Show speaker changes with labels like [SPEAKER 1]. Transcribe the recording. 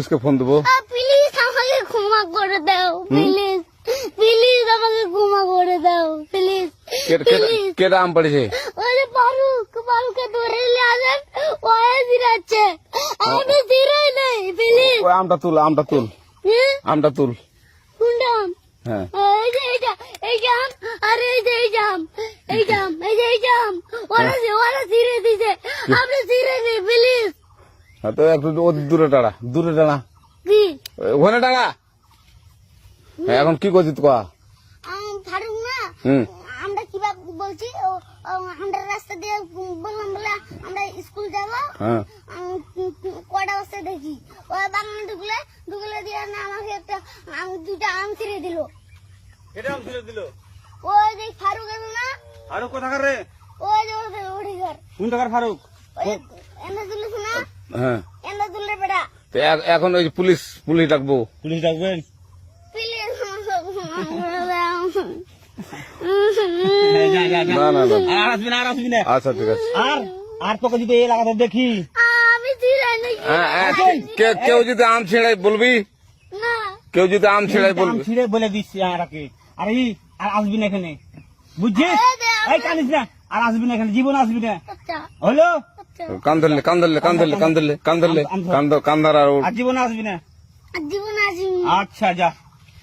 [SPEAKER 1] পুলিশকে ফোন দেবো।
[SPEAKER 2] প্লিজ আমাকে ক্ষমা করে দাও, প্লিজ প্লিজ আমাকে ক্ষমা করে দাও, প্লিজ প্লিজ।
[SPEAKER 1] কেটা আম পড়েছে?
[SPEAKER 2] ওই যে ফারুককে ধরে নিয়ে আসেন, ও জিরাচ্ছে, আমি তো জিরাই নেই, প্লিজ।
[SPEAKER 1] ওই আমটা তুল, আমটা তুল, আমটা তুল।
[SPEAKER 2] কোনটা আম?
[SPEAKER 1] হ্যাঁ
[SPEAKER 2] এই যে এই জাম, আরে এই যে এই জাম, এই জাম, এই যে এই জাম, ওরা জিরে দিছে, আপনি জিরে নেই, প্লিজ।
[SPEAKER 1] হ্যাঁ, তো একটু দূরে টাড়া, দূরে টাড়া,
[SPEAKER 2] কি
[SPEAKER 1] ওখানে টাড়া। হ্যাঁ, এখন কি করছিস কয়া?
[SPEAKER 2] ফারুক না,
[SPEAKER 1] হুম
[SPEAKER 2] আমরা কিভাবে বলছি, আমরা রাস্তা দিয়ে বললাম বলে আমরা স্কুল যাবো,
[SPEAKER 1] হ্যাঁ
[SPEAKER 2] কটা বস্তা দেখি ওই বাগানে ঢুকলে দিয়ে না আমাকে একটা দুটা আম ছিঁড়ে দিল।
[SPEAKER 3] এটা আম ছিঁড়ে দিল?
[SPEAKER 2] ওই যে ফারুক এলো না,
[SPEAKER 3] ফারুক কোথাকার রে?
[SPEAKER 2] ওই যে ওঠে ঘর,
[SPEAKER 3] কোন টাকার ফারুক?
[SPEAKER 2] এনে তুলিস না,
[SPEAKER 1] হ্যাঁ।
[SPEAKER 2] এনে তুললে বেটা,
[SPEAKER 1] তো এখন ওই যে পুলিশ ডাকবো।
[SPEAKER 3] পুলিশ ডাকবেন?
[SPEAKER 2] প্লিজ
[SPEAKER 1] না না না,
[SPEAKER 3] আর আসবি না, আর আসবি না।
[SPEAKER 1] আচ্ছা ঠিক আছে।
[SPEAKER 3] আর তোকে যদি এই এলাকাতে দেখি,
[SPEAKER 2] আমি ছিঁড়াই নাকি
[SPEAKER 1] কেউ যদি আম ছেড়াই বলবি,
[SPEAKER 2] না,
[SPEAKER 1] কেউ যদি আম ছেড়াই
[SPEAKER 3] আম
[SPEAKER 1] বলবি।
[SPEAKER 3] ছিঁড়ে বলে দিচ্ছি আরাকে। আর আসবি না এখানে, বুঝছিস? এই কানিস না, আর আসবি না এখানে, জীবন আসবি না,
[SPEAKER 2] আচ্ছা
[SPEAKER 3] হলো?
[SPEAKER 2] আচ্ছা,
[SPEAKER 1] কান ধরলে, কান ধরলে, কান ধরলে, কান ধরলে, কান ধরলে, কান ধর, কান ধর আর
[SPEAKER 3] আর জীবন আসবি না।
[SPEAKER 2] জীবন আসিনি।
[SPEAKER 3] আচ্ছা যা।